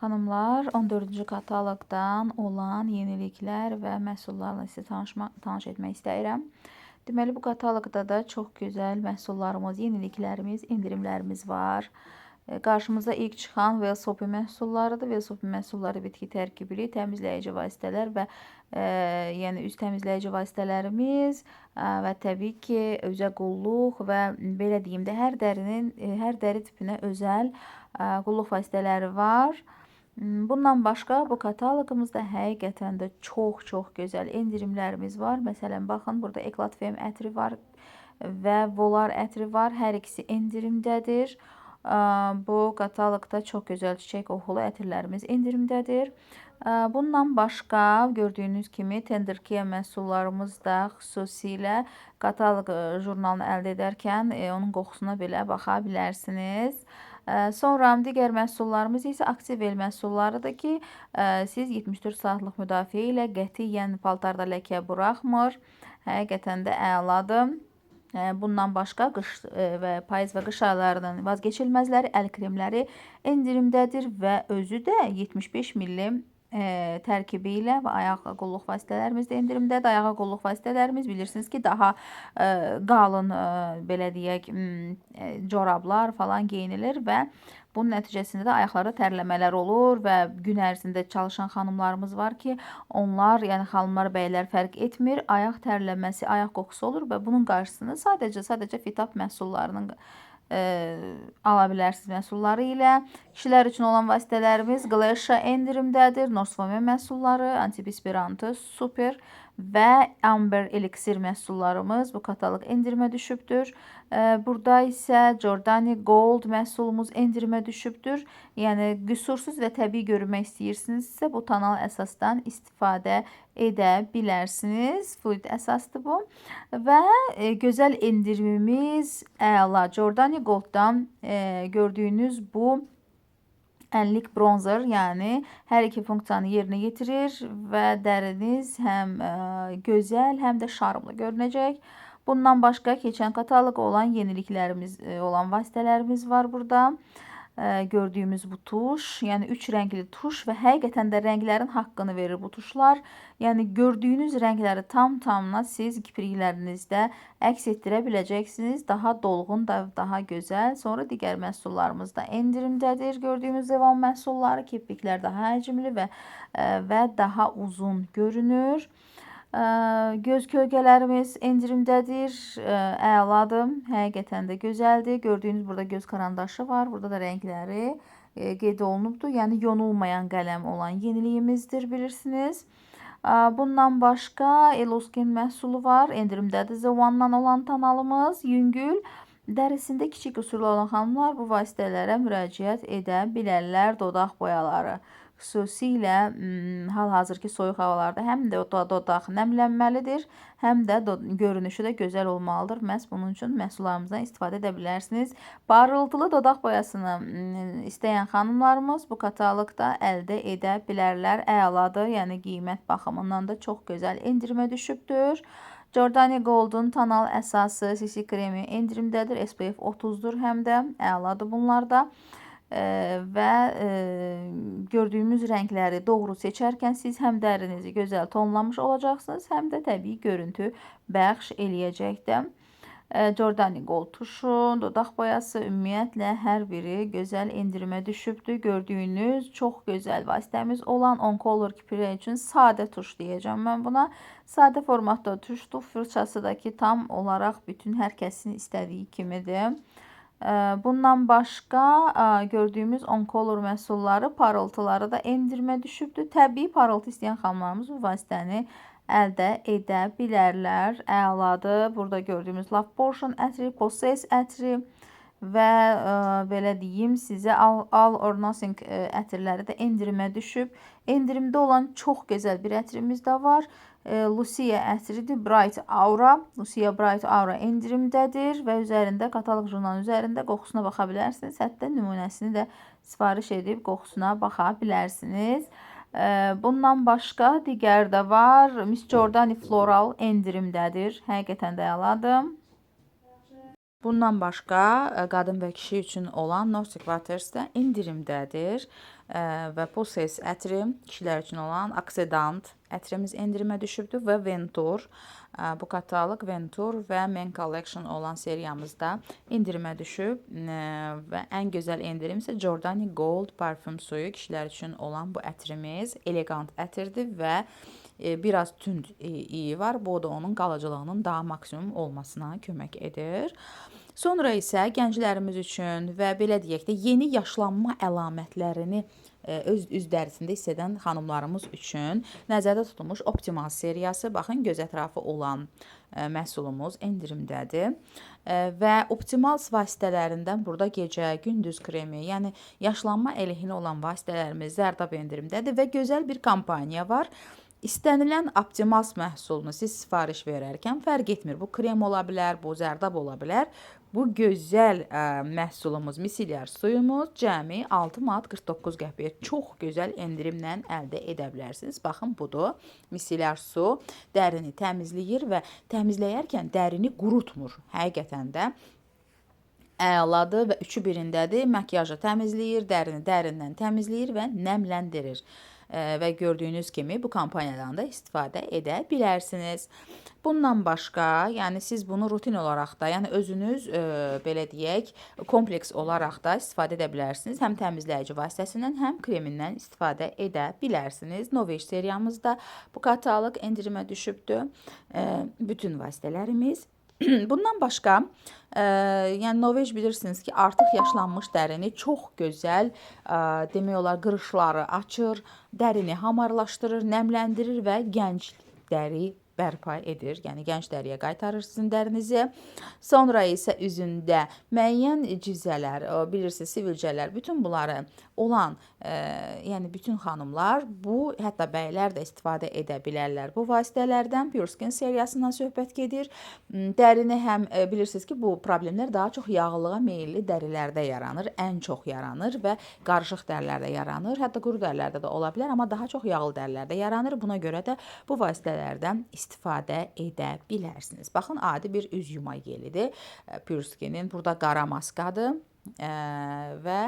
Xanımlar, 14-cü kataloqdan olan yeniliklər və məhsullarla sizə tanış etmək istəyirəm. Deməli, bu kataloqda da çox gözəl məhsullarımız, yeniliklərimiz, endirimlərimiz var. Qarşımıza ilk çıxan Velsopi məhsullarıdır. Velsopi məhsulları bitki tərkibli, təmizləyici vasitələr və yəni üz təmizləyici vasitələrimiz və təbii ki, üzə qulluq və belə deyim də, hər dəri tipinə özəl qulluq vasitələri var. Bundan başqa bu kataloqumuzda həqiqətən də çox gözəl endirimlərimiz var. Məsələn, baxın, burada Eclat Femme ətri var və Volar ətri var. Hər ikisi endirimdədir. Bu kataloqda çox gözəl çiçək qoxulu ətirlərimiz endirimdədir. Bundan başqa gördüyünüz kimi Tender Care məhsullarımız da xüsusilə kataloq jurnalını əldə edərkən onun qoxusuna belə baxa bilərsiniz. Sonra digər məhsullarımız isə Activel məhsullarıdır ki, siz 74 saatlıq müdafiə ilə qətiyyən paltarda ləkə buraxmır. Həqiqətən də əladır. Bundan başqa payız və qış aylarının vazgeçilməzləri əl kremləri endirimdədir və özü də 75 millim tərkibi ilə və ayaq qulluq vasitələrimiz də endirimdədir. Ayağa qulluq vasitələrimiz bilirsiniz ki, daha qalın, belə deyək, corablar falan geyinilir və bunun nəticəsində də ayaqlarda tərləmələr olur və gün ərzində çalışan xanımlarımız var ki, onlar, yəni xanımlar, bəylər fərq etmir, ayaq tərləməsi, ayaq qoxusu olur və bunun qarşısını sadəcə Fitap məhsullarının ala bilərsiniz məhsulları ilə. Kişilər üçün olan vasitələrimiz Glacier endirimdədir. Norsfome məhsulları, Antiperspirantı super və Amber Elixir məhsullarımız bu kataloq endirimə düşübdür. Burada isə Jordani Gold məhsulumuz endirimə düşübdür. Yəni qüsursuz və təbii görünmək istəyirsinizsə bu tonal əsasdan istifadə edə bilərsiniz. Fluid əsasdır bu. Və gözəl endirimimiz əla. Jordani Gold'dan gördüyünüz bu ənlik bronzer, yəni hər iki funksiyanı yerinə yetirir və dəriniz həm gözəl, həm də şarmlı görünəcək. Bundan başqa keçən kataloqa olan yeniliklərimiz, olan vasitələrimiz var burada. Gördüyümüz bu tuş, yəni 3 rəngli tuş və həqiqətən də rənglərin haqqını verir bu tuşlar. Yəni gördüyünüz rəngləri tam-tamına siz kipriklərinizdə əks etdirə biləcəksiniz. Daha dolğun, daha gözəl. Sonra digər məhsullarımız da endirimdədir. Gördüyümüz devam məhsulları, kipriklər daha həcmli və daha uzun görünür. Göz kölgələrimiz endirimdədir, əladır, həqiqətən də gözəldir. Gördüyünüz burada göz karandaşı var, burada da rəngləri qeyd olunubdur. Yəni yonulmayan qələm olan yeniliyimizdir, bilirsiniz. Bundan başqa Eloskin məhsulu var, endirimdədir. The One-dan olan tonalımız, yüngül. Dərisində kiçik qüsurlu olan xanımlar bu vasitələrə müraciət edə bilərlər. Dodaq boyaları xüsusilə hal-hazırki soyuq havalarda həm də dodaq nəmlənməlidir, həm də görünüşü də gözəl olmalıdır. Məhz bunun üçün məhsullarımızdan istifadə edə bilərsiniz. Parıltılı dodaq boyasını istəyən xanımlarımız bu kataloqda əldə edə bilərlər. Əladır, yəni qiymət baxımından da çox gözəl endirimə düşübdür. Jordani Gold'un tonal əsası CC kremi endirimdədir. SPF 30'dur həm də, əladır bunlar da. Və gördüyümüz rəngləri doğru seçərkən siz həm dərinizi gözəl tonlamış olacaqsınız, həm də təbii görüntü bəxş eləyəcəkdir. Jordani Gold tuşu, dodaq boyası ümumiyyətlə hər biri gözəl endirimə düşübdür. Gördüyünüz çox gözəl vasitəmiz olan On Color kiprə üçün sadə tuş deyəcəm mən buna. Sadə formatda tuşdur, fırçası da ki tam olaraq bütün hər kəsin istədiyi kimidir. Bundan başqa gördüyümüz On Color məhsulları, parıltıları da endirimə düşübdür. Təbii parıltı istəyən xanımlarımız bu vasitəni əldə edə bilərlər. Əladır. Burada gördüyümüz Love Potion ətri, Possess ətri və belə deyim sizə All or Nothing ətirləri də endirimə düşüb. Endirimdə olan çox gözəl bir ətrimiz də var. Lucia ətridir, Bright Aura. Lucia Bright Aura endirimdədir və üzərində, kataloq jurnalının üzərində qoxusuna baxa bilərsiniz. Hətta nümunəsini də sifariş edib qoxusuna baxa bilərsiniz. Bundan başqa digər də var. Miss Jordani Floral endirimdədir. Həqiqətən də əladır. Bundan başqa qadın və kişi üçün olan Nordic Waters da endirimdədir. Və Pulses ətri kişilər üçün olan Aksedant ətrimiz endirimə düşübdür və Ventur, bu katalog Ventur və Men Collection olan seriyamızda endirimə düşüb və ən gözəl endirim isə Jordani Gold parfüm suyu kişilər üçün olan bu ətrimiz elegant ətirdir və biraz tünd iyi var. Bu da onun qalıcılığının daha maksimum olmasına kömək edir. Sonra isə gənclərimiz üçün və belə deyək də yeni yaşlanma əlamətlərini öz üz dərisində hiss edən xanımlarımız üçün nəzərdə tutulmuş Optimal seriyası. Baxın, göz ətrafı olan məhsulumuz endirimdədir. Və Optimal vasitələrindən burada gecə, gündüz kremi, yəni yaşlanma əleyhinə olan vasitələrimiz zərdab endirimdədir və gözəl bir kampaniya var. İstənilən Optimal məhsulunu siz sifariş verərkən fərq etmir. Bu krem ola bilər, bu zərdab ola bilər. Bu gözəl məhsulumuz, miselyar suyumuz cəmi 6 manat 49 qəpiyə çox gözəl endirimlə əldə edə bilərsiniz. Baxın, budur. Miselyar su dərini təmizləyir və təmizləyərkən dərini qurutmur. Həqiqətən də əladır və üçü birindədir. Makyajı təmizləyir, dərini dərindən təmizləyir və nəmləndirir. Və gördüyünüz kimi bu kampaniyadan da istifadə edə bilərsiniz. Bundan başqa, yəni siz bunu rutin olaraq da, yəni özünüz belə deyək, kompleks olaraq da istifadə edə bilərsiniz. Həm təmizləyici vasitəsindən, həm kremindən istifadə edə bilərsiniz. Novage seriyamızda bu katalog endirimə düşübdür. Bütün vasitələrimiz. Bundan başqa, yəni Novage bilirsiniz ki, artıq yaşlanmış dərini çox gözəl, demək olar, qırışları açır, dərini hamarlaşdırır, nəmləndirir və gənc dəri bərpa edir. Yəni gənc dəriyə qaytarır sizin dərinizi. Sonra isə üzündə müəyyən cizələr, bilirsiniz, sivilcələr, bütün bunları olan, yəni bütün xanımlar, bu, hətta bəylər də istifadə edə bilərlər bu vasitələrdən. Pure Skin seriyasından söhbət gedir. Dərini həm bilirsiniz ki, bu problemlər daha çox yağlığa meyilli dərilərdə yaranır, ən çox yaranır və qarışıq dərilərdə yaranır. Hətta quru dərilərdə də ola bilər, amma daha çox yağlı dərilərdə yaranır. Buna görə də bu vasitələrdən istifadə edə bilərsiniz. Baxın, adi bir üz yuma gelidir. Pure Skin'in burada qara maskadır və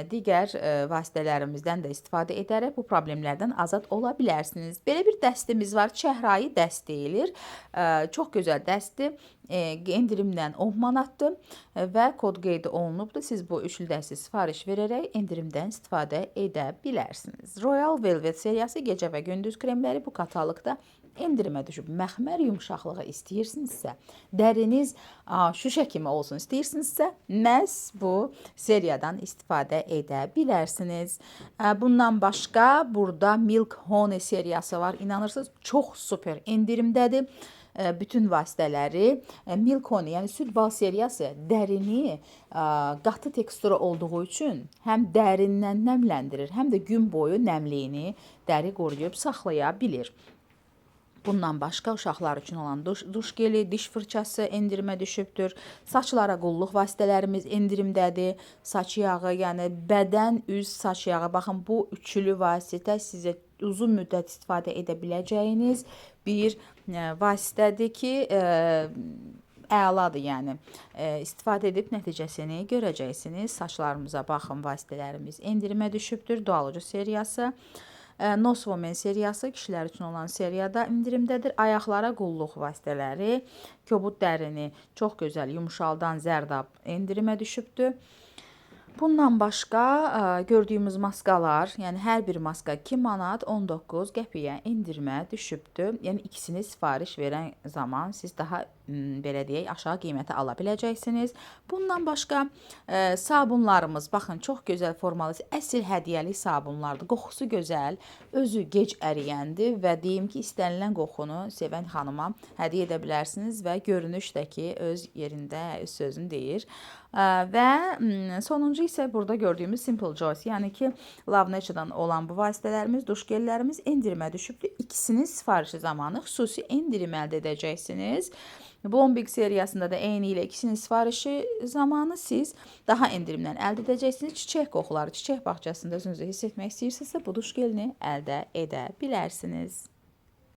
digər vasitələrimizdən də istifadə edərək bu problemlərdən azad ola bilərsiniz. Belə bir dəstimiz var, çəhrayı dəst deyilir. Çox gözəl dəstdir. Endirimdən 10 manatdır və kod qeydi olunubdur. Siz bu üçlü dəsti sifariş verərək endirimdən istifadə edə bilərsiniz. Royal Velvet seriyası gecə və gündüz kremləri bu kataloqda endirimə düşüb. Məxmər yumşaqlığı istəyirsinizsə, dəriniz şüşə kimi olsun istəyirsinizsə, məhz bu seriyadan istifadə edə bilərsiniz. Bundan başqa burada Milk Honey seriyası var. İnanırsınız, çox super endirimdədir. Bütün vasitələri Milk Honey, yəni süd bal seriyası dərini qatı teksturu olduğu üçün həm dərindən nəmləndirir, həm də gün boyu nəmliyini dəri qoruyub saxlaya bilir. Bundan başqa uşaqlar üçün olan duş geli, diş fırçası endirimə düşübdür. Saçlara qulluq vasitələrimiz endirimdədir. Saç yağı, yəni bədən, üz, saç yağı. Baxın, bu üçlü vasitə sizə uzun müddət istifadə edə biləcəyiniz bir vasitədir ki, əladır, yəni istifadə edib nəticəsini görəcəksiniz. Saçlarımıza baxın, vasitələrimiz endirimə düşübdür. Dualogy seriyası. Nos Women seriyası kişilər üçün olan seriyada indirimdədir. Ayaqlara qulluq vasitələri, kobud dərini çox gözəl yumşaldan zərdab endirimə düşübdür. Bundan başqa gördüyümüz maskalar, yəni hər bir maska 2 manat 19 qəpiyə endirmə düşübdür. Yəni ikisini sifariş verən zaman siz daha belə deyək, aşağı qiymətə ala biləcəksiniz. Bundan başqa sabunlarımız, baxın, çox gözəl formalı, əsl hədiyyəlik sabunlardır. Qoxusu gözəl, özü gec əriyəndir və deyim ki, istənilən qoxunu sevən xanıma hədiyyə edə bilərsiniz və görünüş də ki, öz yerində, öz sözünü deyir. Və sonuncu isə burada gördüyümüz Simple Joys, yəni ki, Love Nature'dan olan bu vasitələrimiz, duş gellərimiz endirimə düşübdür. İkisinin sifarişi zamanı xüsusi endirim əldə edəcəksiniz. Bloomberg seriyasında da eyni ilə ikisinin sifarişi zamanı siz daha endirimdən əldə edəcəksiniz. Çiçək qoxuları, çiçək bağçasında özünüzü hiss etmək istəyirsinizsə, bu duş gelini əldə edə bilərsiniz.